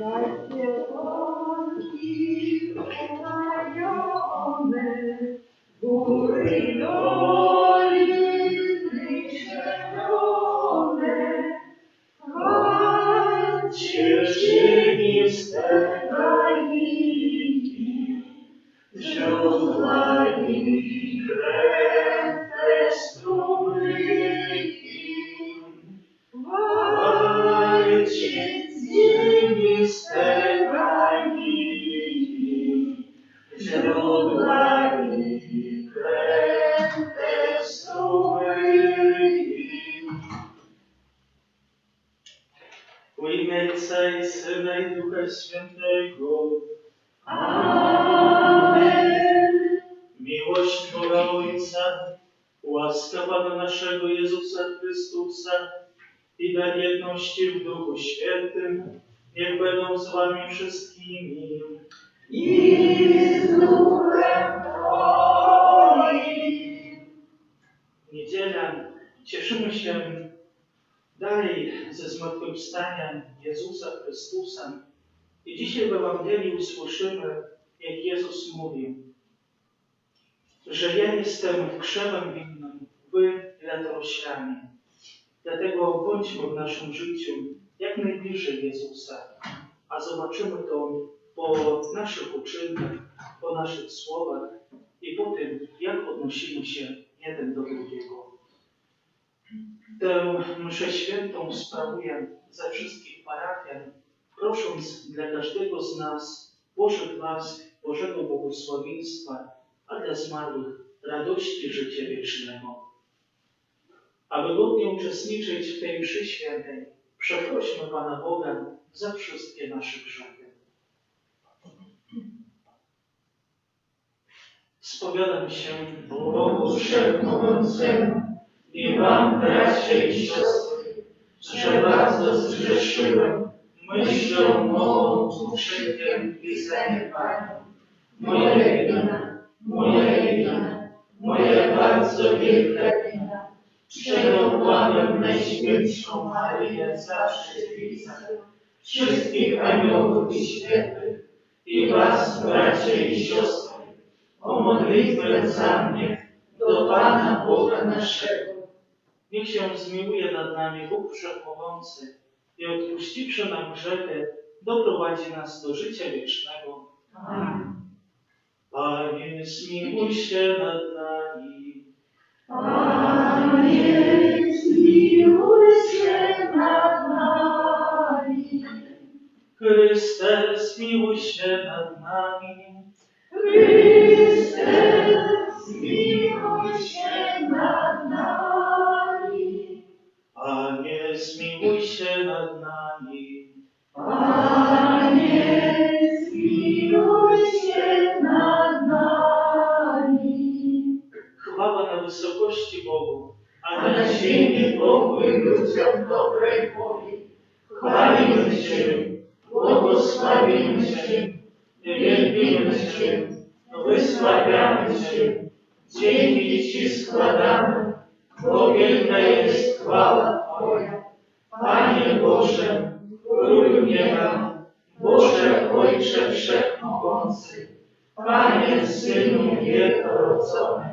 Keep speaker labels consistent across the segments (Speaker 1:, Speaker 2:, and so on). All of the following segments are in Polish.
Speaker 1: Takie łąki umajone, góry i doliny zielone, chodźcie cieniste krajniki, źródła i kręte strumyki. Walcie cieniste krajniki, źródła i kręte strumyki. W imię Ojca i Syna i Ducha Świętego. Amen. Miłość Boga Ojca, łaska Pana naszego Jezusa Chrystusa i dar jedności w Duchu Świętym niech będą z wami wszystkimi. I z Duchem Twoim. Niedziela. Cieszymy się dalej ze zmartwychwstania Jezusa Chrystusa. I dzisiaj w Ewangelii usłyszymy, jak Jezus mówi, że ja jestem krzewem winnym, wy latoroślami. Dlatego bądźmy w naszym życiu jak najbliżej Jezusa, a zobaczymy to po naszych uczynkach, po naszych słowach i po tym, jak odnosimy się jeden do drugiego. Tę mszę świętą sprawuję ze wszystkich parafian, prosząc dla każdego z nas Bożych łask, Bożego błogosławieństwa, a dla zmarłych radości życia wiecznego. Aby godnie uczestniczyć w tej mszy świętej, przeprośmy Pana Boga za wszystkie nasze grzechy. Spowiadam się Bogu Wszechmogącemu i wam, bracia i siostry, że bardzo zgrzeszyłem myślą, mową, uczynkiem i zaniedbaniem. Moja wina, moja bardzo wielka wina. Czego błagam Najświętszą Maryję, zawsze widzę, wszystkich aniołów i świętych, i was, bracia i siostry, o modlitwę za mnie do Pana Boga naszego. Niech się zmiłuje nad nami Bóg Wszechmogący i odpuściwszy nam grzechy, doprowadzi nas do życia wiecznego. Amen. Panie, zmiłuj się nad nami. Panie, zmiłuj się nad nami. Chryste, zmiłuj się nad nami. Chryste, zmiłuj się nad nami. Panie, zmiłuj się nad nami. Panie, zmiłuj się nad nami. Chwała na wysokości Bogu, a na ziemi pokój ludziom dobrej woli. Chwalimy Cię, błogosławimy Cię, wielbimy Cię, wysławiamy Cię. Dzięki Ci składamy, bo wielka jest chwała Twoja. Panie Boże, Królu nieba, Boże Ojcze Wszechmogący, Panie Synu Jednorodzony,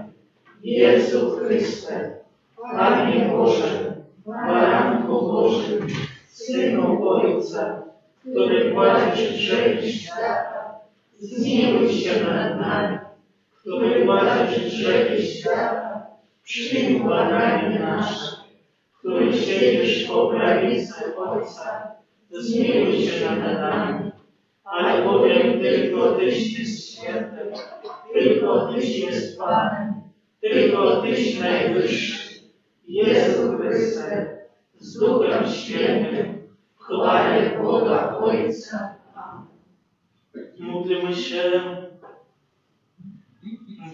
Speaker 1: Jezu Chryste, Panie Boże, Baranku Boży, Synu Ojca, który płacisz grzechy świata, zmiłuj się nad nami, który płacisz grzechy świata, przyjmij błaganie nasze, który siedzisz po prawicy Ojca, zmiłuj się nad nami, albowiem tylko Tyś jest święty, tylko Tyś jest Panem, tylko Tyś najwyższy, Jezu Chryste, z Duchem Świętym, w chwale Boga Ojca. Módlmy się.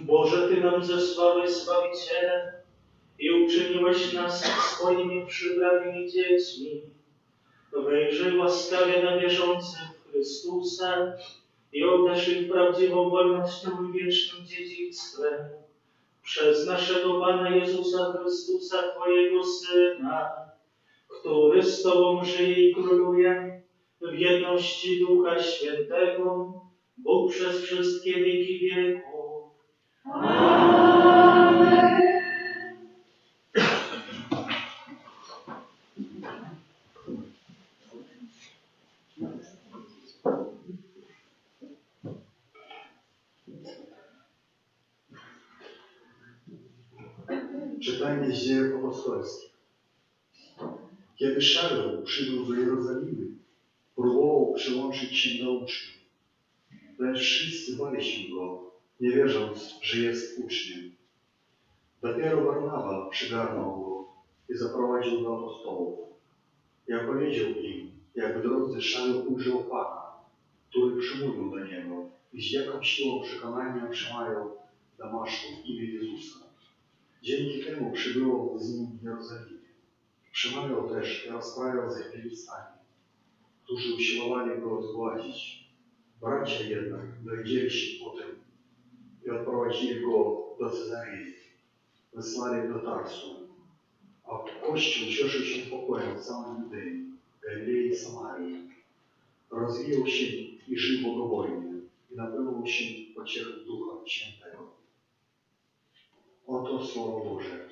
Speaker 1: Boże, Ty nam zesłałeś Zbawiciela i uczyniłeś nas swoimi przybranymi dziećmi. Wejrzyj łaskawie na wierzących w Chrystusa i obdarz ich prawdziwą wolnością i wiecznym dziedzictwem. Przez naszego Pana Jezusa Chrystusa, Twojego Syna, który z Tobą żyje i króluje w jedności Ducha Świętego, Bóg przez wszystkie wieki wieków.
Speaker 2: Amen.
Speaker 3: Czytanie z Dziejów Apostolskich. Kiedy Szaweł przybył do Jerozolimy, próbował przyłączyć się do uczniów. Lecz wszyscy bali się go, nie wierząc, że jest uczniem. Dopiero Barnaba przygarnął go i zaprowadził do apostołów. I opowiedział im, jak w drodze Szaweł ujrzał Pana, który przemówił do niego i z jaką siłą przekonania przemawiał w Damaszku w imię Jezusa. Dzięki temu przybyło z nim w Jerozolimie. Przemawiał też i rozprawiał ze Filistami, którzy usiłowali go zgładzić. Bracia jednak dowiedzieli się o tym i odprowadzili go do Cezarei. Wysłali do Tarsu, a Kościół cieszył się pokojem w całym Judei, Galilei i Samarii. Rozwijał się i żył bogobojnie i napełnił się pociechą Ducha Świętego. Oto Słowo Boże.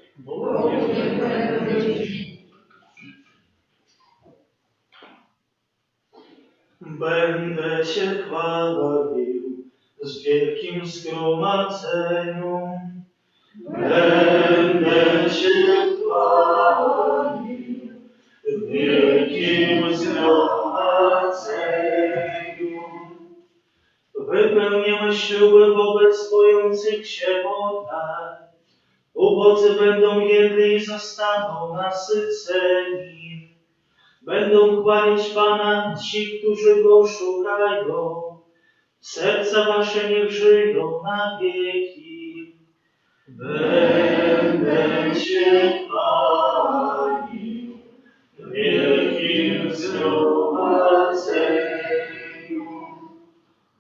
Speaker 1: Będę Cię chwalił z wielkim zgromadzeniu. Będę Cię chwalił w wielkim zgromadzeniu. Wypełnimy śluby wobec bojących się Boga. Ubodzy będą jedli i zostaną nasyceni. Będą chwalić Pana ci, którzy Go szukają. Serca wasze niech żyją na wieki. Będę Cię chwalił w wielkim zgromadzeniu.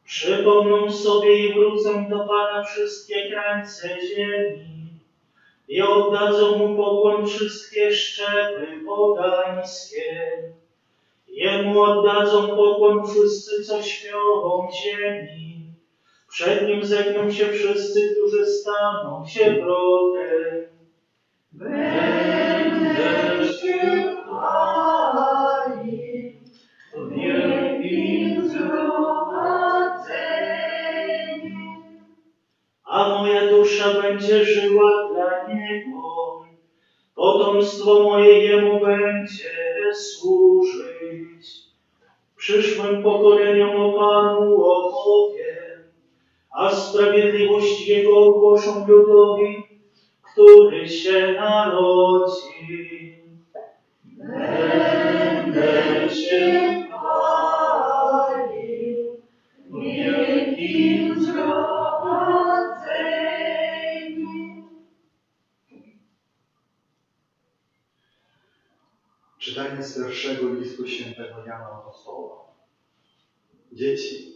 Speaker 1: Przypomną sobie i wrócą do Pana wszystkie krańce ziemi. I oddadzą Mu pokłon wszystkie szczepy pogańskie. Jemu oddadzą pokłon wszyscy, co śpią ziemi. Przed Nim zegną się wszyscy, którzy staną się wrogiem. Będę Cię chwalił w wielkim zgromadzeniu. A moja dusza będzie żyła dla Niego. Potomstwo moje Jemu będzie służyć. Przyszłym pokoleniom o Panu opowiem, a sprawiedliwość Jego ogłoszą ludowi, który się narodzi. Będę Cię chwalił w wielkim zgromadzeniu.
Speaker 3: Czytanie z pierwszego listu świętego Jana Apostoła. Dzieci,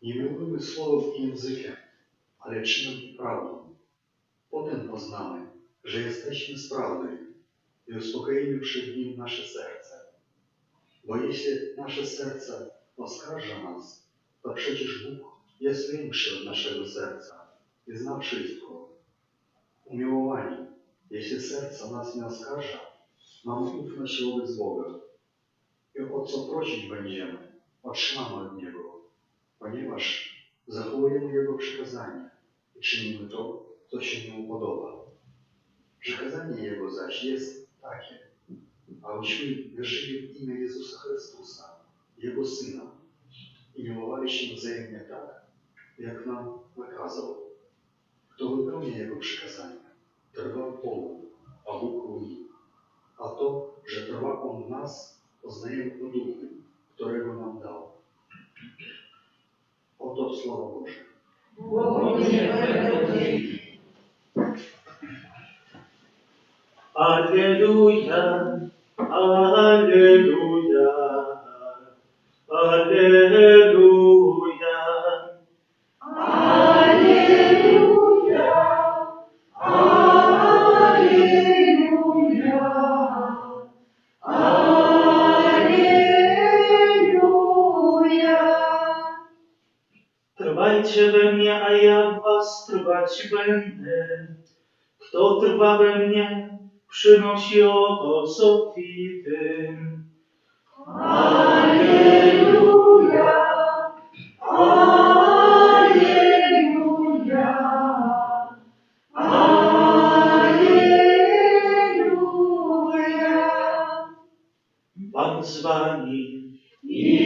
Speaker 3: nie mówimy słowem i językiem, ale czynem i prawdą. Potem poznamy, że jesteśmy z prawdy i uspokoimy przed Nim nasze serce. Bo jeśli nasze serce oskarża nas, to przecież Bóg jest większy od naszego serca i zna wszystko. Umiłowani, jeśli serce nas nie oskarża, mamy ufność wobec Boga. I o co prosić będziemy, otrzymamy od Niego, ponieważ zachowujemy Jego przykazania i czynimy to, co się Mu podoba. Przykazanie Jego zaś jest takie, abyśmy wierzyli w imię Jezusa Chrystusa, Jego Syna, i miłowali się wzajemnie tak, jak nam nakazał. Kto wypełnia Jego przykazania, trwa w Bogu, a Bóg w nim. A to, że trwa On w nas, poznajemy po Duchu, którego nam dał. Oto Słowo Boże.
Speaker 1: Alleluja, alleluja, alleluja.
Speaker 2: Alleluja, alleluja, alleluja.
Speaker 1: Trwajcie we mnie, a ja w was trwać będę. Kto trwa we mnie, przynosi owoc obfity.
Speaker 2: Alleluja, alleluja, alleluja.
Speaker 1: Pan z wami.
Speaker 2: I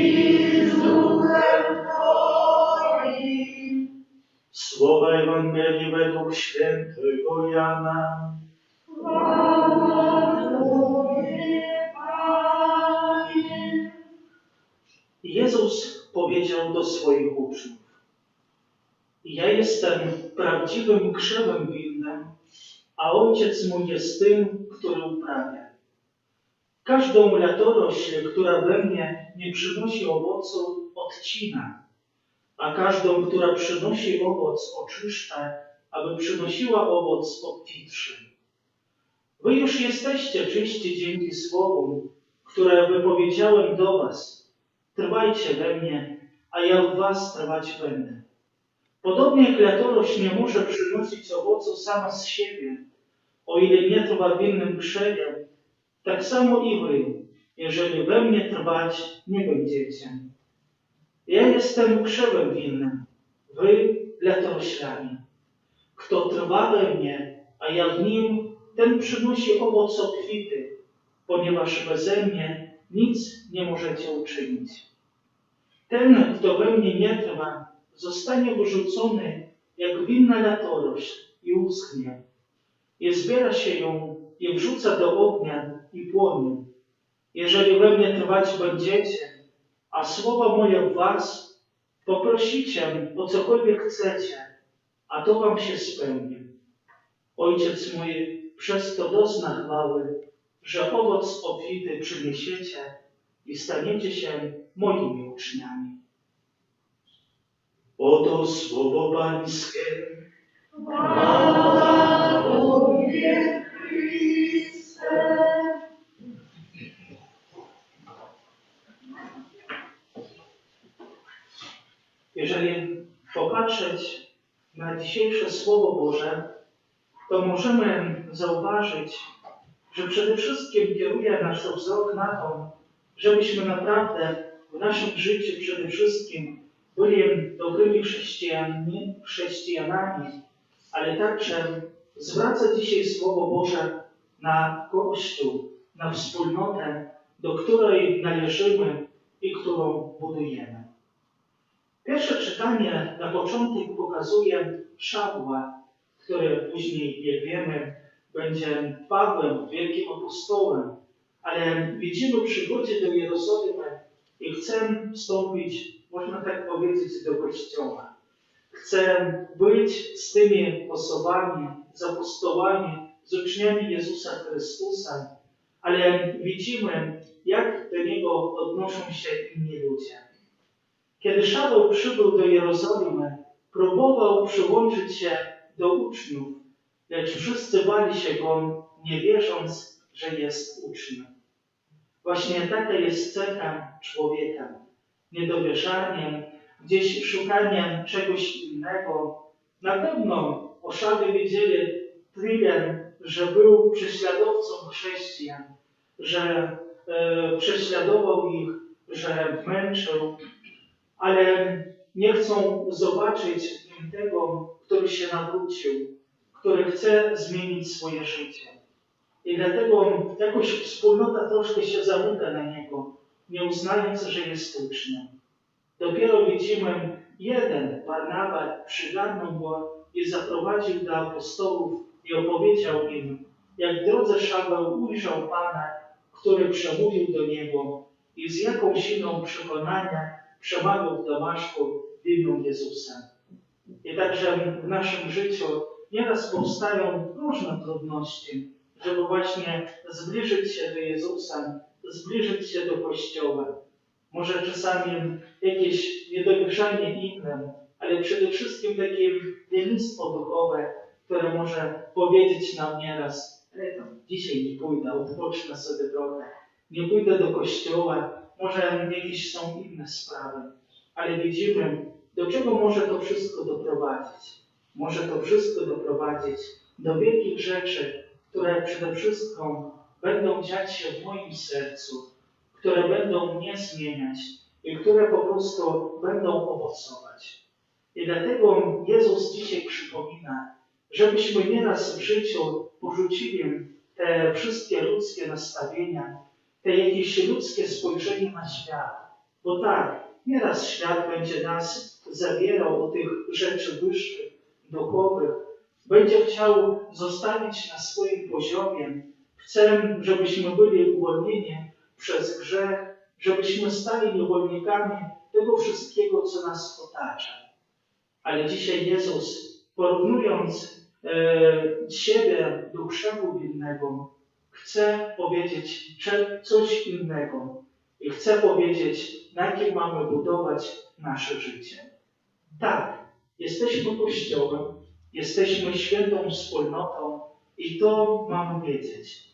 Speaker 2: z duchem Twoim.
Speaker 1: Słowa Ewangelii według świętego Jana.
Speaker 2: Chwała Tobie, Panie.
Speaker 1: Jezus powiedział do swoich uczniów: Ja jestem prawdziwym krzewem winnym, a Ojciec mój jest tym, który uprawia. Każdą latorośl, która we mnie nie przynosi owocu, odcina, a każdą, która przynosi owoc, oczyszcza, aby przynosiła owoc obfitszy. Wy już jesteście czyści dzięki słowom, które wypowiedziałem do was. Trwajcie we mnie, a ja w was trwać będę. Podobnie jak latorośl nie może przynosić owocu sama z siebie, o ile nie trwa w innym krzewie, tak samo i wy, jeżeli we mnie trwać nie będziecie. Ja jestem krzewem winnym, wy latoroślami. Kto trwa we mnie, a ja w nim, ten przynosi owoc obfity, ponieważ beze mnie nic nie możecie uczynić. Ten, kto we mnie nie trwa, zostanie wyrzucony jak winna latorośl i uschnie. I zbiera się ją i wrzuca do ognia i płonie. Jeżeli we mnie trwać będziecie, a słowa moje w was, poprosicie o cokolwiek chcecie, a to wam się spełni. Ojciec mój przez to dozna chwały, że owoc obfity przyniesiecie i staniecie się moimi uczniami. Oto słowo Pańskie.
Speaker 2: Chwała Tobie, Chryste.
Speaker 1: Jeżeli popatrzeć na dzisiejsze Słowo Boże, to możemy zauważyć, że przede wszystkim kieruje nasz wzrok na to, żebyśmy naprawdę w naszym życiu przede wszystkim byli dobrymi chrześcijanami, ale także zwraca dzisiaj Słowo Boże na Kościół, na wspólnotę, do której należymy i którą budujemy. Pierwsze czytanie na początek pokazuje Szawła, który później, jak wiemy, będzie Pawłem, wielkim apostołem, ale widzimy przygodzie do Jerozolimy i chce wstąpić, można tak powiedzieć, do Kościoła. Chce być z tymi osobami, z apostołami, z uczniami Jezusa Chrystusa, ale widzimy, jak do Niego odnoszą się inni ludzie. Kiedy Szaweł przybył do Jerozolimy, próbował przyłączyć się do uczniów, lecz wszyscy bali się go, nie wierząc, że jest uczniem. Właśnie taka jest cecha człowieka. Niedowierzaniem, gdzieś szukaniem czegoś innego. Na pewno o Szawie wiedzieli tyle, że był prześladowcą chrześcijan, że prześladował ich, że męczył, ale nie chcą zobaczyć w nim tego, który się nawrócił, który chce zmienić swoje życie. I dlatego jakoś wspólnota troszkę się zamyka na niego, nie uznając, że jest uczniem. Dopiero widzimy jeden, Barnaba, przygarnął go i zaprowadził do apostołów i opowiedział im, jak w drodze Szaweł ujrzał Pana, który przemówił do niego i z jaką siłą przekonania przemawiał w Damaszku w imię Jezusa. I także w naszym życiu nieraz powstają różne trudności, żeby właśnie zbliżyć się do Jezusa, zbliżyć się do Kościoła. Może czasami jakieś niedowierzanie innym, ale przede wszystkim takie lenistwo duchowe, które może powiedzieć nam nieraz: dzisiaj nie pójdę, odpocznę sobie trochę, nie pójdę do Kościoła, może jakieś są inne sprawy. Ale widzimy, Do czego może to wszystko doprowadzić? Może to wszystko doprowadzić do wielkich rzeczy, które przede wszystkim będą dziać się w moim sercu, które będą mnie zmieniać i które po prostu będą owocować. I dlatego Jezus dzisiaj przypomina, żebyśmy nieraz w życiu porzucili te wszystkie ludzkie nastawienia, te jakieś ludzkie spojrzenie na świat. Bo tak, nieraz świat będzie nas zabierał do tych rzeczy wyższych, duchowych, będzie chciał zostawić na swoim poziomie. Chce, żebyśmy byli uwolnieni przez grzech, żebyśmy stali niewolnikami tego wszystkiego, co nas otacza. Ale dzisiaj Jezus, porównując siebie do krzewu winnego, chce powiedzieć coś innego i chce powiedzieć, na jakie mamy budować nasze życie. Tak, jesteśmy Kościołem, jesteśmy świętą wspólnotą i to mamy wiedzieć.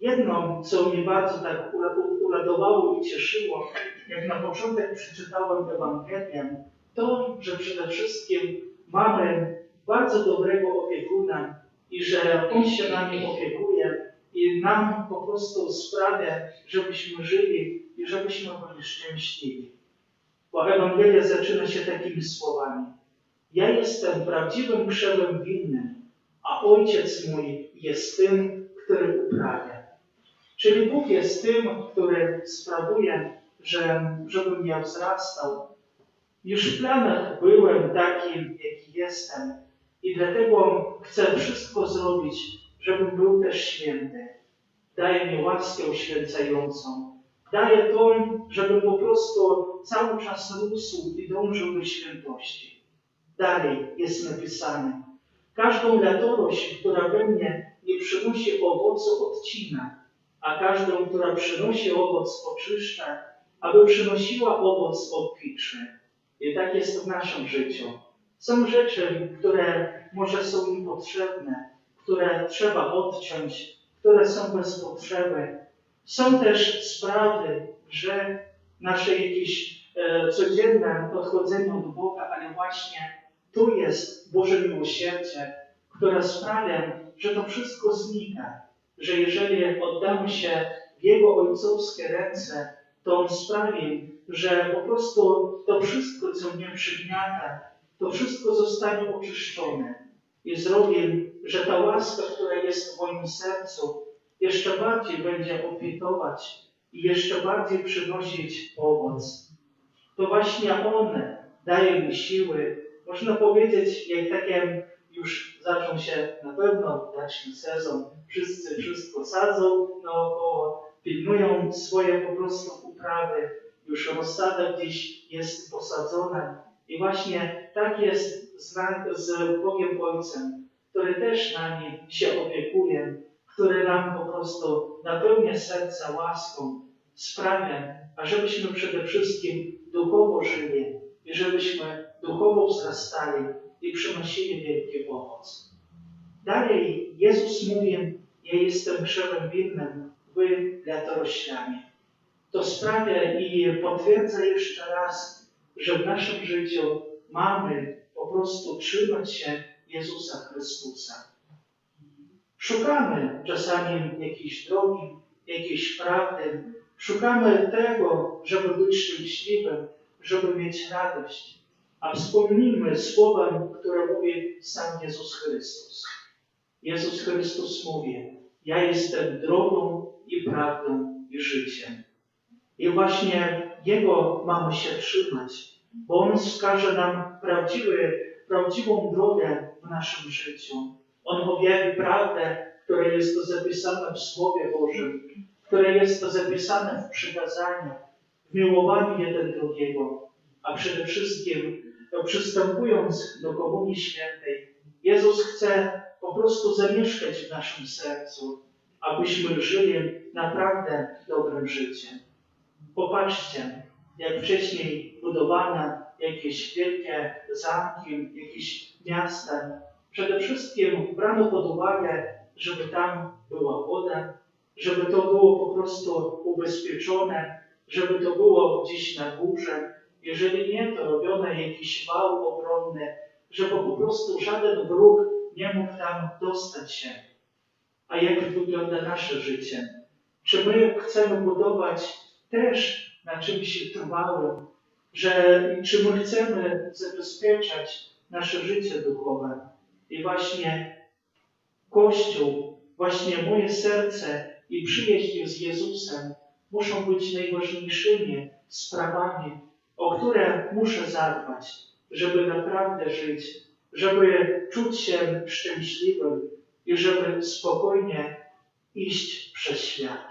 Speaker 1: Jedno, co mnie bardzo tak uradowało i cieszyło, jak na początek przeczytałem Ewangelię, to, że przede wszystkim mamy bardzo dobrego opiekuna i że On się nami opiekuje i nam po prostu sprawia, żebyśmy żyli i żebyśmy byli szczęśliwi. Bo Ewangelia zaczyna się takimi słowami. Ja jestem prawdziwym krzewem winnym, a Ojciec mój jest tym, który uprawia. Czyli Bóg jest tym, który sprawuje, żebym ja wzrastał. Już w planach byłem takim, jaki jestem i dlatego chcę wszystko zrobić, żebym był też święty. Daje mi łaskę uświęcającą. Daje to, żebym po prostu cały czas rósł i dążył do świętości. Dalej jest napisane. Każdą latorość, która we mnie nie przynosi owocu, odcina, a każdą, która przynosi owoc, oczyszcza, aby przynosiła owoc obfitszy. I tak jest w naszym życiu. Są rzeczy, które może są niepotrzebne, które trzeba odciąć, które są bez potrzeby. Są też sprawy, że nasze jakieś codzienne odchodzenie od Boga, ale właśnie tu jest Boże miłosierdzie, które sprawia, że to wszystko znika. Że jeżeli oddamy się w Jego ojcowskie ręce, to On sprawi, że po prostu to wszystko, co mnie przygniata, to wszystko zostanie oczyszczone. I zrobi, że ta łaska, która jest w moim sercu, jeszcze bardziej będzie obfitować i jeszcze bardziej przynosić owoc. To właśnie On daje mi siły. Można powiedzieć, jak takie już zaczął się na pewno daszny sezon, wszyscy wszystko sadzą naokoło, pilnują swoje po prostu uprawy, już rozsada gdzieś jest posadzona. I właśnie tak jest z Bogiem Ojcem, który też nami się opiekuje, który nam po prostu napełnia serca łaską, sprawia, ażebyśmy przede wszystkim duchowo żyli i żebyśmy duchowo wzrastali i przynosili wielki owoc. Dalej Jezus mówi, ja jestem krzewem winnym, wy latoroślami. To sprawia i potwierdza jeszcze raz, że w naszym życiu mamy po prostu trzymać się Jezusa Chrystusa. Szukamy czasami jakiejś drogi, jakiejś prawdy. Szukamy tego, żeby być szczęśliwym, żeby mieć radość. A wspomnijmy słowa, które mówi sam Jezus Chrystus. Jezus Chrystus mówi, ja jestem drogą i prawdą i życiem. I właśnie Jego mamy się trzymać, bo On wskaże nam prawdziwą drogę w naszym życiu. On objawi prawdę, która jest to zapisane w Słowie Bożym, które jest to zapisane w przykazaniach, w miłowaniu jeden drugiego, a przede wszystkim przystępując do Komunii Świętej, Jezus chce po prostu zamieszkać w naszym sercu, abyśmy żyli naprawdę dobrym życiem. Popatrzcie, jak wcześniej budowano jakieś wielkie zamki, jakieś miasta. Przede wszystkim brano pod uwagę, żeby tam była woda, żeby to było po prostu ubezpieczone, żeby to było gdzieś na górze Jeżeli nie, to robione jakiś wał obronny, żeby po prostu żaden wróg nie mógł tam dostać się. A jak wygląda nasze życie? Czy my chcemy budować też na czymś trwałym? Czy my chcemy zabezpieczać nasze życie duchowe? I właśnie Kościół, właśnie moje serce i przyjaźń z Jezusem muszą być najważniejszymi sprawami, o które muszę zadbać, żeby naprawdę żyć, żeby czuć się szczęśliwym i żeby spokojnie iść przez świat.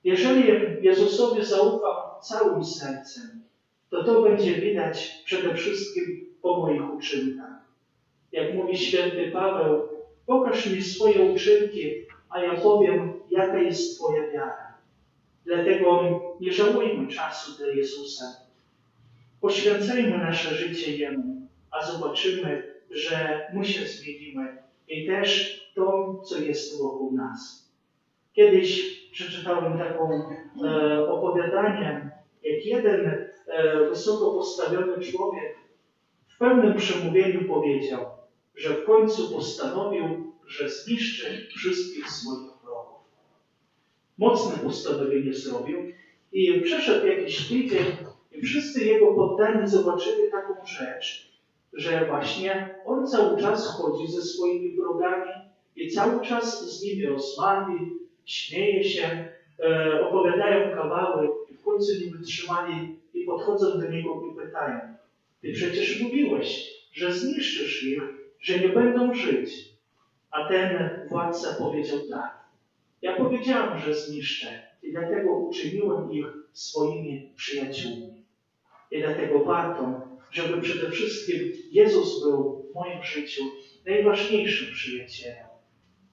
Speaker 1: Jeżeli Jezusowi zaufam całym sercem, to będzie widać przede wszystkim po moich uczynkach. Jak mówi święty Paweł, pokaż mi swoje uczynki, a ja powiem, jaka jest Twoja wiara. Dlatego nie żałujmy czasu dla Jezusa. Poświęcajmy nasze życie Jemu, a zobaczymy, że my się zmienimy i też to, co jest wokół nas. Kiedyś przeczytałem taką opowiadanie, jak jeden wysoko postawiony człowiek w pewnym przemówieniu powiedział, że w końcu postanowił, że zniszczy wszystkich swoich wrogów. Mocne postanowienie zrobił i przeszedł jakiś tydzień i wszyscy jego poddani zobaczyli taką rzecz, że właśnie on cały czas chodzi ze swoimi wrogami i cały czas z nimi rozmawia, śmieje się, opowiadają kawały i w końcu nie wytrzymali i podchodzą do niego i pytają: ty przecież mówiłeś, że zniszczysz ich, że nie będą żyć. A ten władca powiedział tak: ja powiedziałem, że zniszczę i dlatego uczyniłem ich swoimi przyjaciółmi. I dlatego warto, żeby przede wszystkim Jezus był w moim życiu najważniejszym przyjacielem,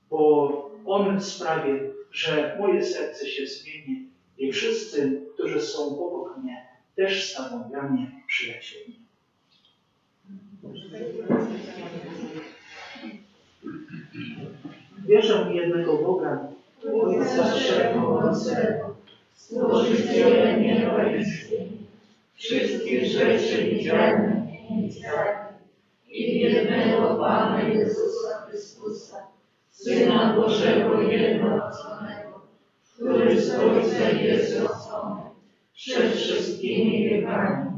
Speaker 1: bo On sprawi, że moje serce się zmieni i wszyscy, którzy są obok mnie, też staną dla mnie przyjaciółmi. Wierzę w jednego Boga,
Speaker 2: Ojca Wszechmogącego, Stworzyciela nieba i ziemi, wszystkich rzeczy widzialnych i niewidzialnych, i jednego Pana Jezusa Chrystusa, Syna Bożego jednorodzonego, który z Ojca jest rodzony przed wszystkimi wiekami,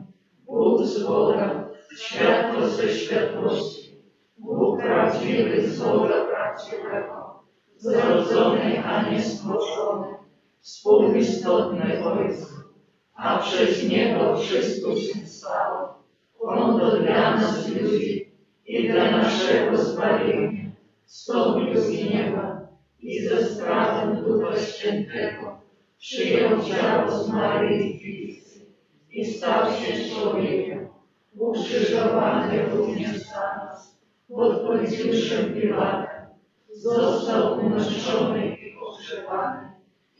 Speaker 2: Bóg z Boga, światło ze światłości, Bóg prawdziwy z Boga prawdziwego, zrodzony, a nie stworzony, współistotny Ojcu, a przez Niego wszystko się stało. On to dla nas ludzi i dla naszego zbawienia wstąpił z nieba i ze sprawą Ducha Świętego przyjął ciało z Maryi Dziewiccy i stał się człowiekiem, ukrzyżowany również za nas pod Pońcjuszem Piłatem. Został umieszczony i pogrzebany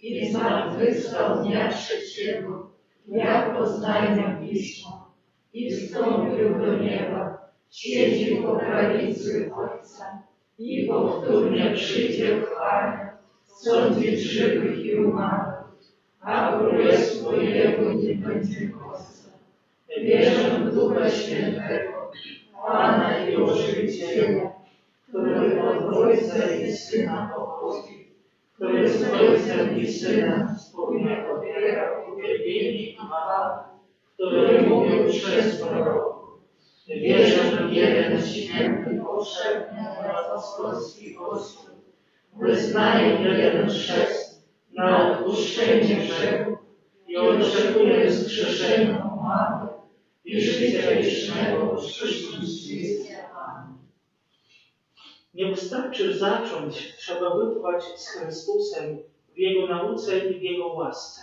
Speaker 2: i zmartwychwstał dnia trzeciego, jak poznajmy Pismo, i wstąpił do nieba, siedzi po prawicy Ojca i powtórnie przyjdzie w chwale, sądzić żywych i umarłych, a królestwo Jego nie będzie końca. Wierzę w Ducha Świętego, Pana i Ożywiciela, który od Ojca i Syna pochodzi, który z Ojcem i Synem wspólnie pobiera uwielbienie i chwałę, który mówił przez proroków. Wierzę w jeden święty, powszechny, apostolski Kościół, wyznaję jeden chrzest na odpuszczenie grzechów i oczekuję wskrzeszenia umarłych i życia wiecznego w przyszłym świecie.
Speaker 1: Nie wystarczy zacząć, trzeba wytrwać z Chrystusem w Jego nauce i w Jego łasce.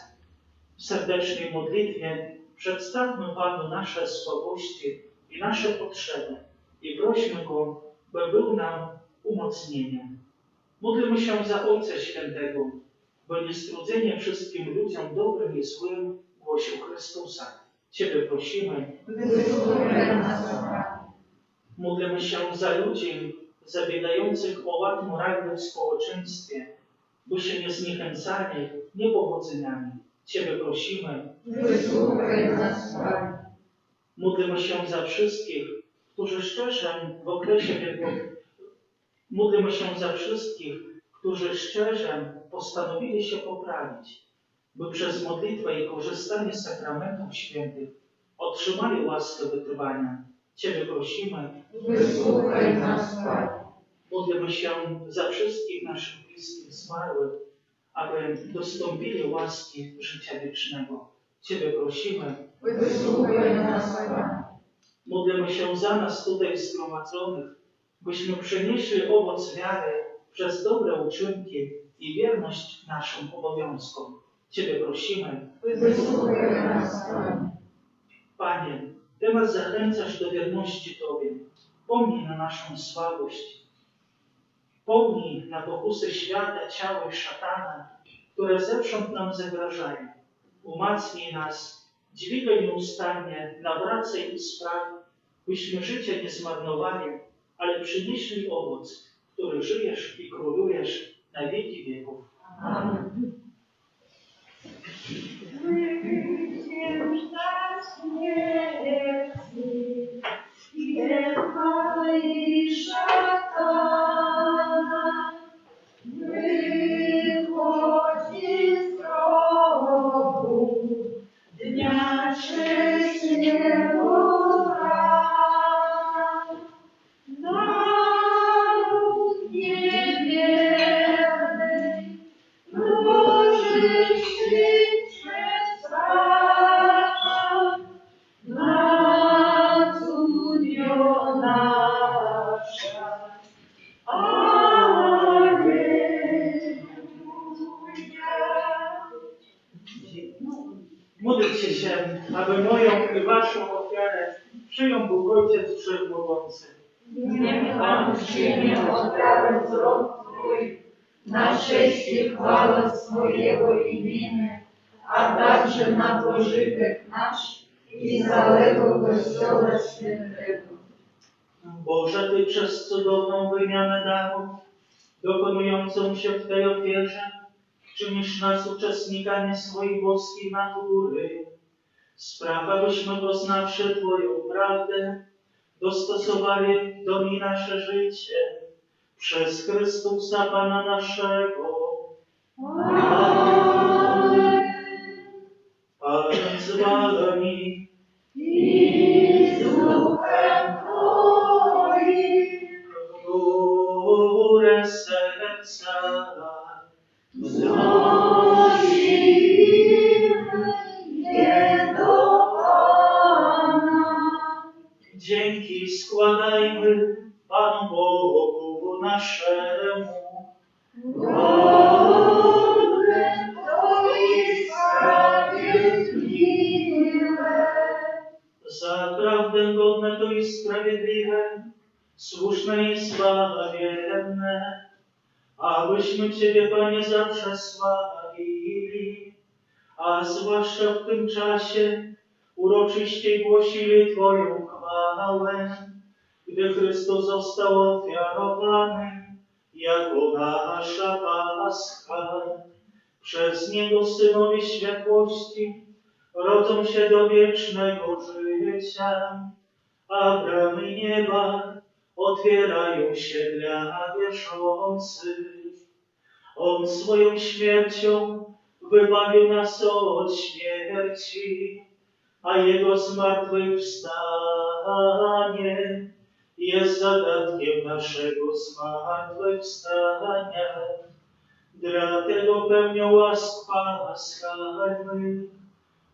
Speaker 1: W serdecznej modlitwie przedstawmy Panu nasze słabości i nasze potrzeby i prośmy Go, by był nam umocnieniem. Módlmy się za Ojca Świętego, by niestrudzenie wszystkim ludziom dobrym i złym głosił Chrystusa. Ciebie prosimy. Módlmy się za ludzi zabiegających o ład moralny w społeczeństwie, by się nie zniechęcali niepowodzeniami. Ciebie prosimy.
Speaker 2: Wysłuchaj nas, Panie.
Speaker 1: Módlmy się za wszystkich, którzy Módlmy się za wszystkich, którzy szczerze postanowili się poprawić, by przez modlitwę i korzystanie z sakramentów świętych otrzymali łaskę wytrwania. Ciebie prosimy.
Speaker 2: Wysłuchaj nas, Panie.
Speaker 1: Módlmy się za wszystkich naszych bliskich zmarłych, aby dostąpili łaski życia wiecznego. Ciebie prosimy.
Speaker 2: Wysłuchaj nas, Panie.
Speaker 1: Módlmy się za nas tutaj zgromadzonych, byśmy przynieśli owoc wiary przez dobre uczynki i wierność naszym obowiązkom. Ciebie prosimy.
Speaker 2: Wysłuchaj nas, Panie.
Speaker 1: Panie, Ty nas zachęcasz do wierności Tobie. Pomnij na naszą słabość. Pomnij na pokusy świata, ciała i szatana, które zewsząd nam zagrażają. Umacnij nas, dźwigaj nieustannie, nawracaj i spraw, byśmy życie nie zmarnowali, ale przynieśli owoc, który żyjesz i królujesz na wieki wieków.
Speaker 2: Amen.
Speaker 4: Dnia trzeciego naród niewierny mruży świt przestrasza, na cudjo nasza.
Speaker 1: Módlcie się, aby moją i waszą ofiarę przyjął Bóg Ojciec Wszechmogący.
Speaker 2: Niech Pan przyjmie ofiarę z rąk Twoich, na cześć i chwałę swojego imienia, a także na pożytek nasz i całego Kościoła Świętego.
Speaker 1: Boże, Ty przez cudowną wymianę darów, dokonującą się w tej ofierze, czynisz nas uczestnikami swojej boskiej natury. Spraw, abyśmy poznawszy Twoją prawdę, dostosowali do niej nasze życie przez Chrystusa Pana naszego.
Speaker 2: Amen.
Speaker 1: Pan z Wami.
Speaker 2: I z duchem Twoim.
Speaker 1: Górę serca.
Speaker 2: Wznosimy je do Pana.
Speaker 1: Dzięki składajmy Panu Bogu naszemu.
Speaker 2: Dobre to i sprawiedliwe.
Speaker 1: Zaprawdę godne to i sprawiedliwe, słuszne i zbawienne, abyśmy Ciebie, Panie, zawsze sławili, a zwłaszcza w tym czasie uroczyście głosili Twoją chwałę, gdy Chrystus został ofiarowany jako nasza Pascha. Przez Niego synowie światłości rodzą się do wiecznego życia, a bramy nieba otwierają się dla wierzących. On swoją śmiercią wybawił nas od śmierci, a Jego zmartwychwstanie jest zadatkiem naszego zmartwychwstania. Dlatego pełnią łask paschalnych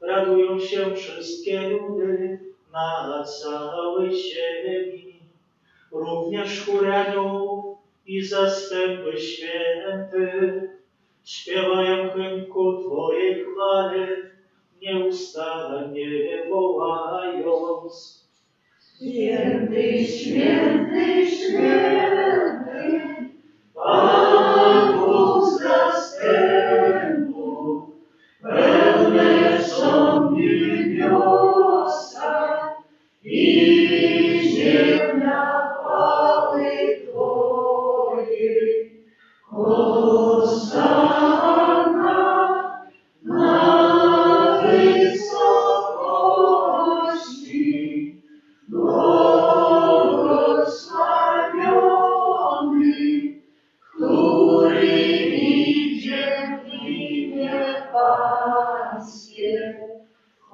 Speaker 1: radują się wszystkie ludy na całej ziemi, również chóry aniołów i zastępy świętych śpiewają hymn ku Twojej chwale, nieustannie wołając.
Speaker 2: Święty, święty, święty,
Speaker 1: Pan Bóg zastępów,
Speaker 2: pełne są niebiosa i ziemia chwały Twojej. Hosanna na wysokości.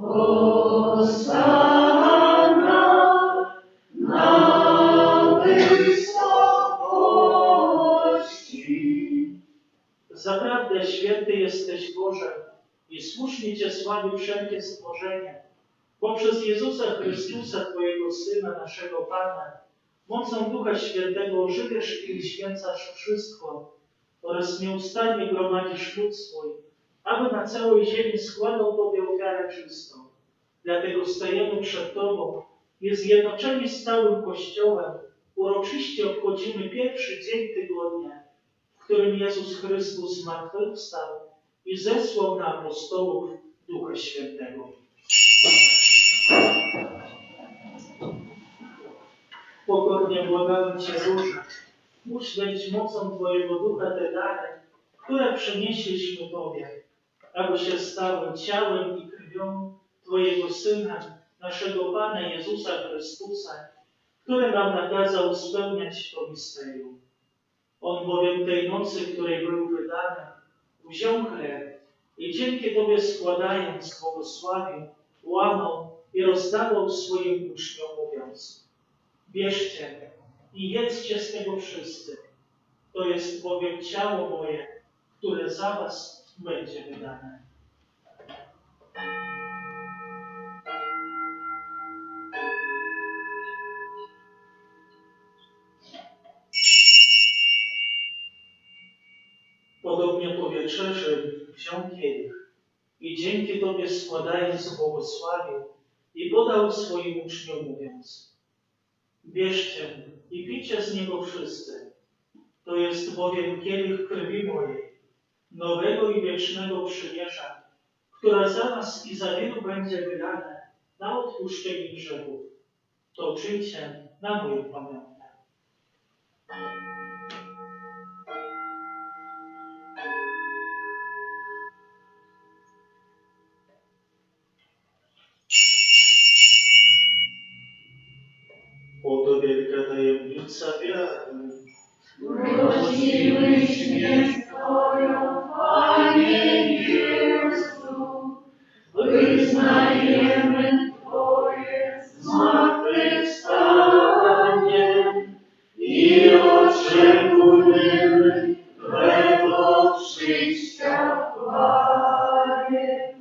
Speaker 2: Hosanna na wysokości.
Speaker 1: Zaprawdę święty jesteś Boże i słusznie Cię sławi wszelkie stworzenie, bo przez Jezusa Chrystusa, Twojego Syna, naszego Pana, mocą Ducha Świętego ożywiasz i uświęcasz wszystko oraz nieustannie gromadzisz lud swój, aby na całej ziemi składał Tobie ofiarę czystą. Dlatego stajemy przed Tobą i zjednoczeni z całym Kościołem uroczyście obchodzimy pierwszy dzień tygodnia, w którym Jezus Chrystus zmartwychwstał i zesłał na apostołów Ducha Świętego. Pokornie błagamy Cię, Boże, uświęć mocą Twojego Ducha te dary, które przynieśliśmy Tobie, aby się stały ciałem i krwią Twojego Syna, naszego Pana Jezusa Chrystusa, który nam nakazał spełniać to misterium. On bowiem tej nocy, której był wydany, wziął chleb i dzięki Tobie składając, błogosławił, łamał i rozdawał swoim uczniom, mówiąc: bierzcie i jedzcie z tego wszyscy. To jest bowiem ciało moje, które za was będzie wydane. Podobnie po wieczerzy wziął kielich i dzięki Tobie składając błogosławił i podał swoim uczniom, mówiąc: bierzcie i pijcie z niego wszyscy. To jest bowiem kielich krwi mojej, nowego i wiecznego przymierza, która za was i za wielu będzie wydane na odpuszczenie grzechów. To czyńcie na moją pamiątkę. Oto wielka tajemnica wiary.
Speaker 2: Urodziłyśmy Twoją, Panie Jezu, wyznajemy Twoje zmartwychwstanie i oczekujemy Twego przyjścia, Panie.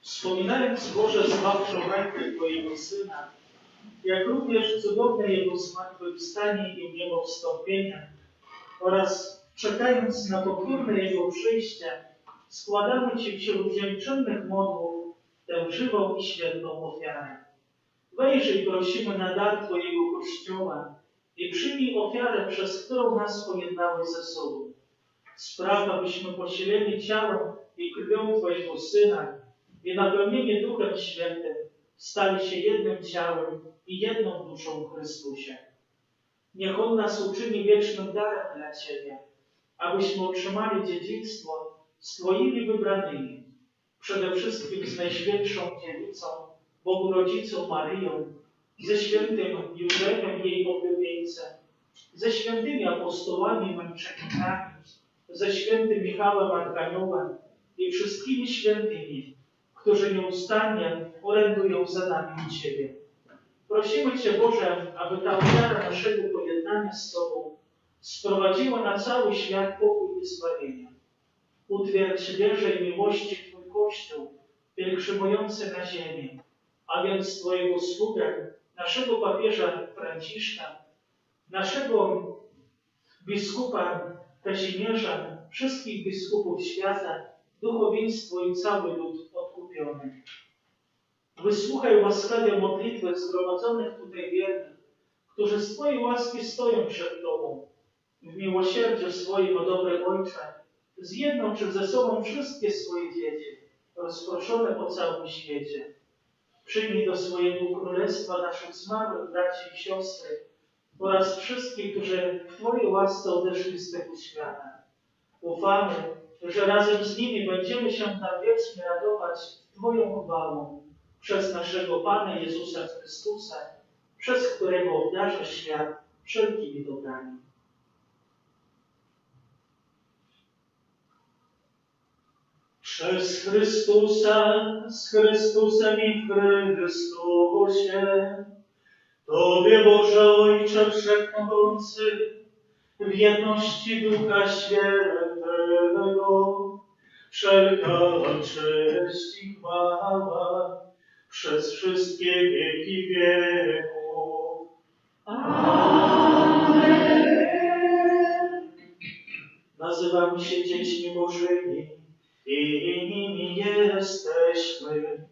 Speaker 1: Wspominając Boże zbawczą rękę Twojego Syna, jak również cudowne Jego zmartwychwstanie i niebowstąpienie oraz czekając na powtórne Jego przyjście, składamy Ci wśród dziękczynnych modłów tę żywą i świętą ofiarę. Wejrzyj, prosimy, na dar Twojego Kościoła i przyjmij ofiarę, przez którą nas pojednałeś ze sobą. Spraw, abyśmy posileni ciałem i krwią Twojego Syna i napełnieni Duchem Świętym stali się jednym ciałem i jedną duszą w Chrystusie. Niech On nas uczyni wiecznym darem dla Ciebie, abyśmy otrzymali dziedzictwo z Twoimi wybranymi, przede wszystkim z Najświętszą Dziewicą, Bogu Rodzicą Maryją, ze świętym Józefem, jej oblubieńcem, ze świętymi apostołami i męczennikami, ze świętym Michałem Archaniołem i wszystkimi świętymi, którzy nieustannie orędują za nami u Ciebie. Prosimy Cię, Boże, aby ta ofiara naszego pojednania z Tobą sprowadziła na cały świat pokój i zbawienie. Utwierdź wierze i miłości Twój Kościół, pielgrzymujący na ziemi, a więc Twojego sługę, naszego papieża Franciszka, naszego biskupa Kazimierza, wszystkich biskupów świata, duchowieństwo i cały lud odkupiony. Wysłuchaj łaskawie modlitwy zgromadzonych tutaj wiernych, którzy z Twojej łaski stoją przed Tobą. W miłosierdziu swoim, o dobry Ojcze, zjednocz ze sobą wszystkie swoje dzieci, rozproszone po całym świecie. Przyjmij do swojego królestwa naszych zmarłych braci i siostry oraz wszystkich, którzy w Twojej łasce odeszli z tego świata. Ufamy, że razem z nimi będziemy się tam wiecznie radować Twoją chwałą przez naszego Pana Jezusa Chrystusa, przez którego obdarza świat wszelkimi dobrami. Przez Chrystusa, z Chrystusem i w Chrystusie, Tobie, Boże Ojcze Wszechmogący, w jedności Ducha Świętego, wszelka cześć i chwała przez wszystkie wieki wieków.
Speaker 2: Amen.
Speaker 1: Nazywamy się dziećmi Bożymi i nimi jesteśmy,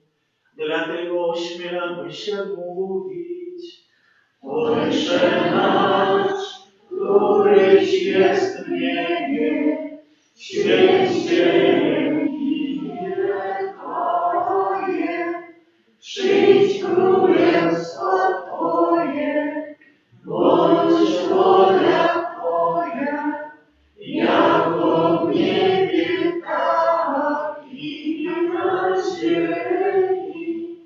Speaker 1: dlatego ośmielamy się mówić: Ojcze nasz, któryś jest w niebie, święć się imię Twoje, przyjdź królestwo Twoje, bądź wola Twoja, jako w niebie, tak i na ziemi.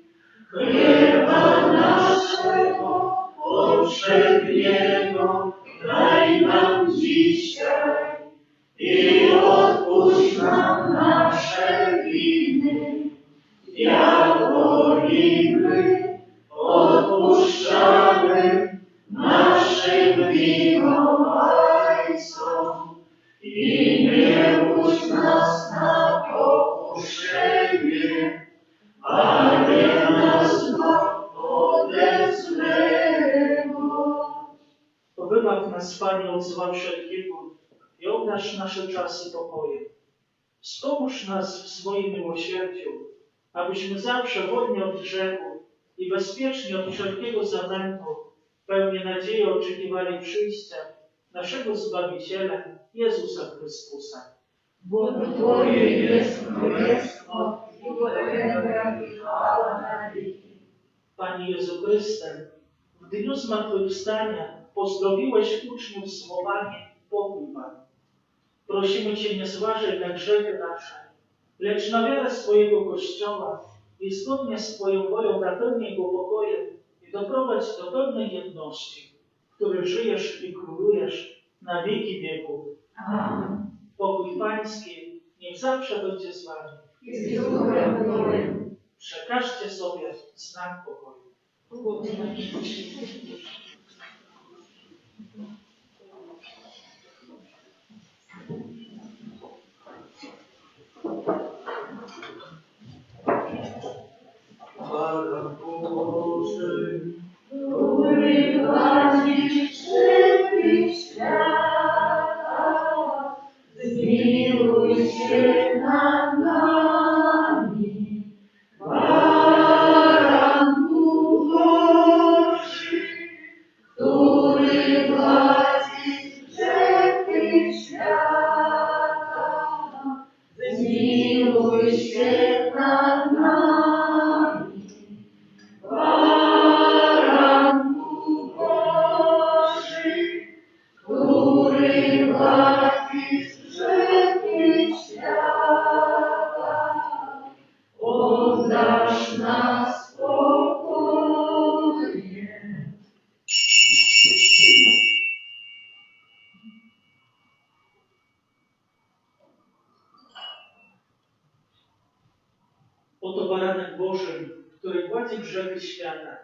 Speaker 1: Chleba naszego powszedniego daj nam dzisiaj i odpuść nam nasze winy, jako i my odpuszczamy naszym winowajcom. I nie wódź nas na pokuszenie, ale nas ode złego. Wybaw nas, Panie, od zła wszelkiego i obdarz nasze czasy pokojem. Wspomóż nas w swoim miłosierdziu, abyśmy zawsze wolni od grzechu i bezpieczni od wszelkiego zamętu, pełni nadziei oczekiwali przyjścia naszego Zbawiciela, Jezusa Chrystusa.
Speaker 2: Bo Twoje jest królestwo i potęga i chwała na wieki.
Speaker 1: Panie Jezu Chryste, w dniu zmartwychwstania pozdrowiłeś uczniów słowami: pokój Wam. Prosimy Cię, nie zważaj na grzechy nasze, lecz na wiarę swojego Kościoła i zgodnie z Twoją wolą napełnij go pokojem i doprowadź do pełnej jedności, w której żyjesz i królujesz na wieki wieków.
Speaker 2: Amen.
Speaker 1: Pokój Pański niech zawsze będzie z Wami.
Speaker 2: I z duchem Twoim.
Speaker 1: Przekażcie sobie znak pokoju. Pana Boży,
Speaker 2: Który gładzisz grzechy świata, zmiłuj się nad nami. Baranku Boży, który gładzisz grzechy świata, zmiłuj się nad nami. Baranku Boży, który gładzisz grzechy świata, obdarz nas pokojem.
Speaker 1: oto baranek Boży, który gładzi grzechy świata.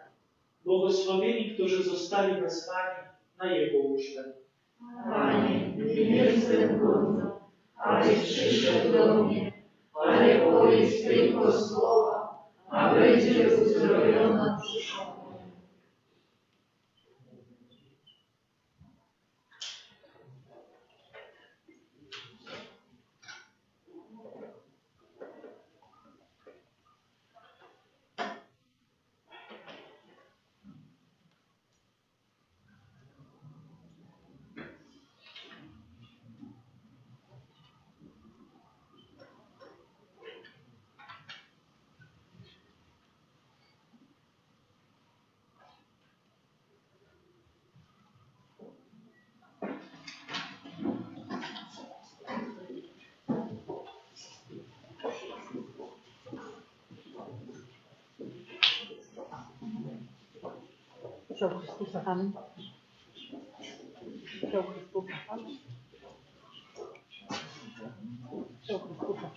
Speaker 1: Błogosławieni, którzy zostali wezwani na Jego ucztę.
Speaker 2: Panie, nie jestem godna, abyś przyszedł do mnie, ale powiedz tylko słowa, a będzie uzdrowiona dusza moja.
Speaker 5: Ciał Chrystusa, amen. Ciał Chrystusa, amen. Ciał Chrystusa.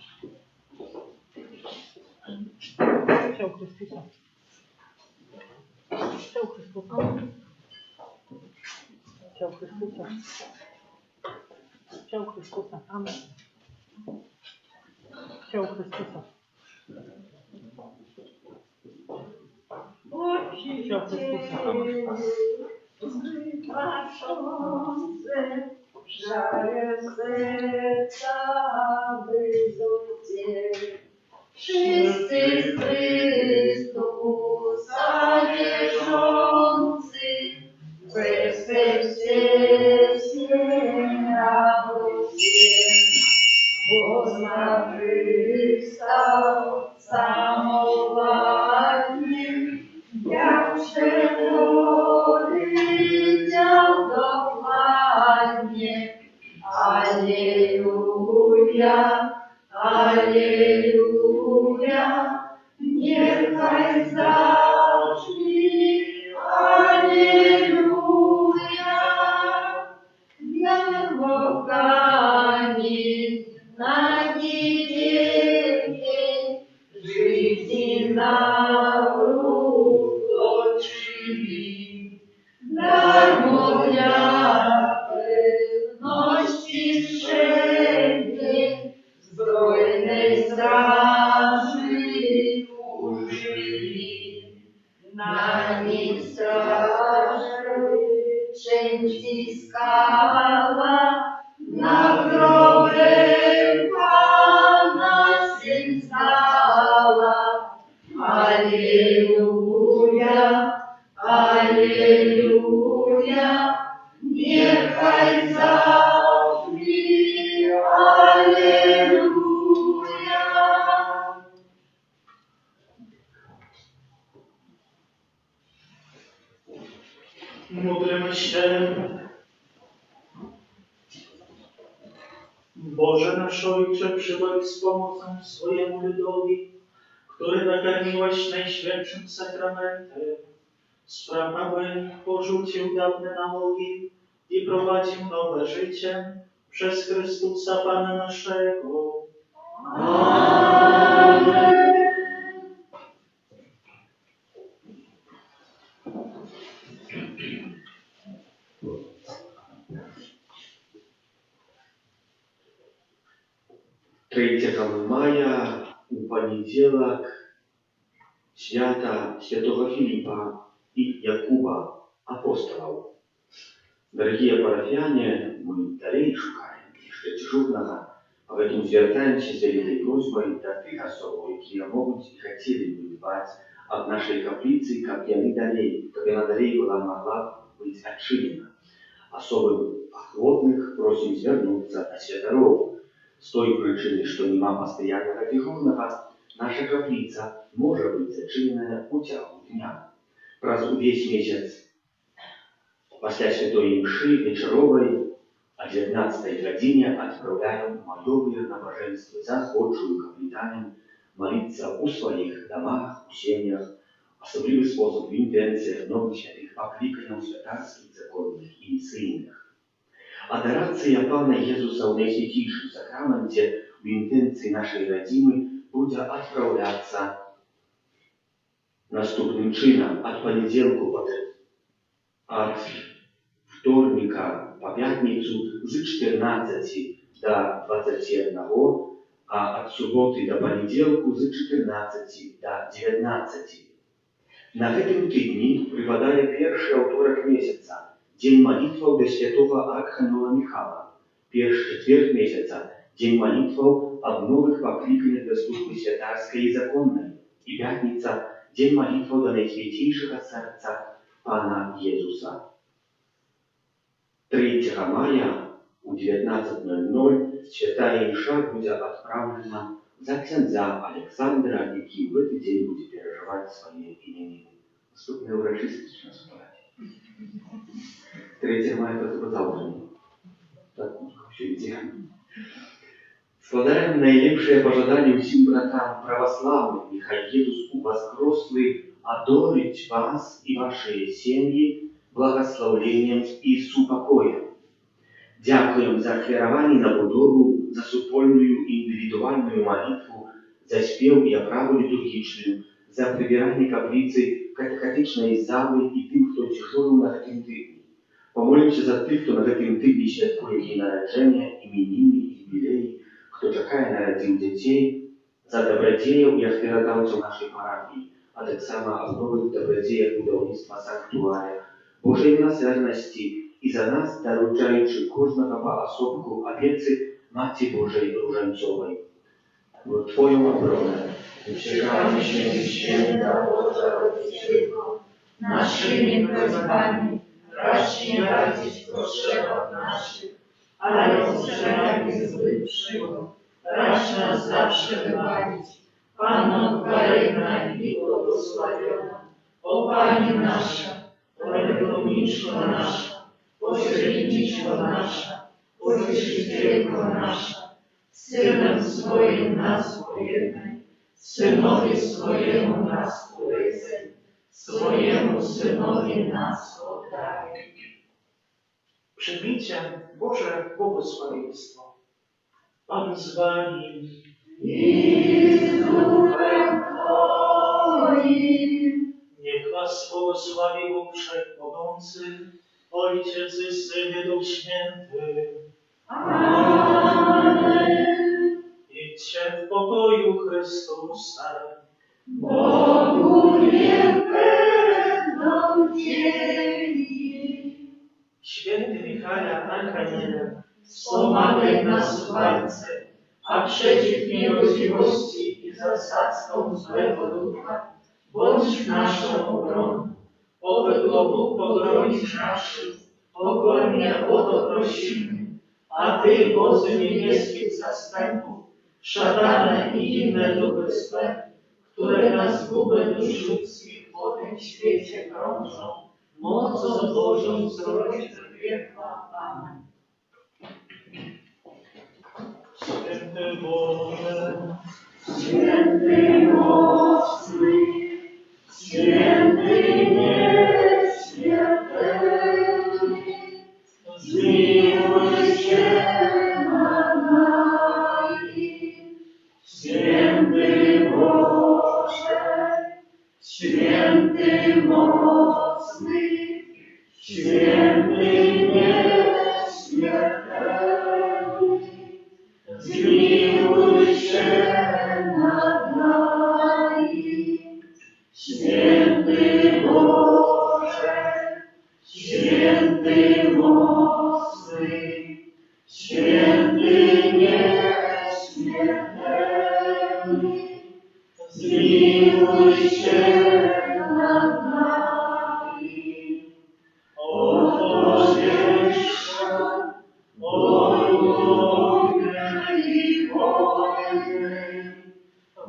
Speaker 1: Ciało Chrystusa. Ciało Chrystusa. Ciało Chrystusa. Ciało Chrystusa. Amen. Ciało Chrystusa. Ciało Chrystusa. Amen.
Speaker 2: Wypaszące żarem serca wyzucie. Wszyscy Chrystusa wierzący, bez serce radośnie, bo zmartwychwstał samowadnie, jak przepowiedział dokładnie. Alleluja, alleluja, niechaj zabrzmi, alleluja. Dla Boganin na niebiebie życie naród oczywi. Darmo dla pewności wszędzie zbrojnej straży użyli. Na nim straży wszędzie skala, nad grobem Pana syn stała. Alleluja, alleluja, niechaj zabrzmi, alleluja.
Speaker 1: Módlmy się. Boże nasz Ojcze, przybądź z pomocą swojemu ludowi, który nakarmiłeś Najświętszym Sakramentem. Spraw, aby porzucił dawne nałogi i prowadził nowe życie przez Chrystusa Pana naszego.
Speaker 2: Amen.
Speaker 5: Третьего мая у понеділок свята святого Филиппа и Якуба, апостолов. Дорогие парафиане, мы далее шукаем еще дежурного, поэтому звертаемся с великой просьбой до тих особ, які могут и хотели бы дбать от нашей каплицы, как и они далее, как она далее могла быть отчинена. Особо охотных просим звернуться до святоров. З той причини, що нема постоянного дежурного, наша каплиця може бути зачинена у тягу дня. Раз увесь місяць після святої мши вечорової о 19 године отправляем майовые набоженства за сходжую каплітаням молиться у своих домах, у семьях, особливий спосіб в інтенціях нових святих покликанням святарських, законних і місійних. Адорация Пана Иисуса в Найсвятейшем Сакраменте в интенции нашей родимы будет отправляться наступным чином от понедельку от вторника по пятницу с 14 до 21, а от субботы до понедельку с 14 до 19. На этом тыдні припадає перший авторок месяца, День молитваў до святого Архангела Михала, першы четверг месяца, День молитваў об новых покликаниях до службы святарской и законной, и пятница, День молитваў до Наисвятейшего Сердца Пана Иисуса. 3 мая у 19:00 святая Мша будет отправлена за князя Александра, який в этот день будет переживать свои именины. Наступная урочистость у нас в палате. 3 мая это завтра. Так, все идеально. Складаем наилепшие пожелания всем братам православным, нехай Иисус у воскрослый одорить вас и ваши семьи благословением и супокоем. Дякуем за ахвярование на будову, за супольную и индивидуальную молитву, за спев и оправу литургичную, za prybieranie kaplicy, katechetycznej zały i tym, kto dzieżurił na tym tydniu. Pomolimy się za tych, kto na tym tydniu świadkuje jej narodzenie, imieniny i jubilei, kto czeka na rodzin dzieci, za dobrodzieją i otwieradawcą naszej parafii, a tak samo w nowych dobrodziejach budownictwa sanktuaria, Bożej miłosierności i za nas dorучаючи każdego po osobku obiecy Matki Bożej Różańcowej. W Twoją obronę
Speaker 2: Uciekamy się święta Boża Rodzicielko, naszymi prośbami, racz nie radzić w potrzebach naszych, ale od wszelakich złych przygód, racz nas zawsze wybawić. Panno chwalebna i błogosławiona, o Pani nasza, orędowniczko nasza, pośredniczko nasza, pocieszycielko nasza, Synem swoim nas pojednaj, Synowi swojemu nas polecaj, swojemu Synowi nas oddaj.
Speaker 1: Przyjmijcie Boże błogosławieństwo. Pan z wami.
Speaker 2: I z duchem Twoim.
Speaker 1: Niech was błogosławi Bóg Wszechmogący, Ojciec i Syn i Duch Święty.
Speaker 2: Amen.
Speaker 1: Idźcie w pokoju Chrystusa.
Speaker 2: Bogu niech będą dzięki.
Speaker 1: Święty Michale, Archaniele,
Speaker 2: Wspomagaj nas w walce, a przeciw niegodziwości i zasadzkom złego ducha bądź naszą obroną. Oby go Bóg pogromit naszych, pokornie o to prosimy. A Ty, Boże niebieskich zastępów, szatana i inne duchy złe, które na zgubę dusz ludzkich po tym świecie krążą, mocą Bożą zrobić piekła. Amen.
Speaker 1: Święty Boże,
Speaker 2: Święty mocny, święty nieśmiertelny, zmiłuj się nad nami. Święty Boże, święty mocny, święty nieśmiertelny, zmiłuj się nad nami. Święty Boże, święty mocny, święty nieśmiertelny, zmiłuj się nad nami. O wieczna, o lubię i wojny,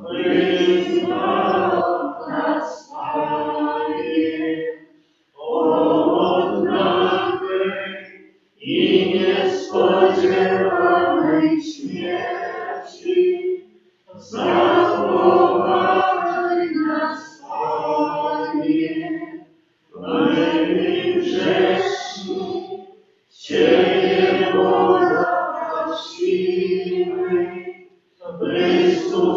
Speaker 2: wyzwał nas Panie, od nagłej i niespodziewanej śmierci. Zachowaj nas, Panie, my grzeszni, Ciebie Boga prosimy.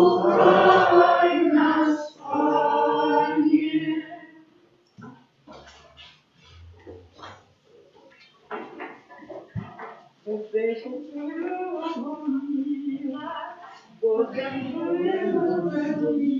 Speaker 2: Wysłuchaj nas, Panie.
Speaker 4: Bo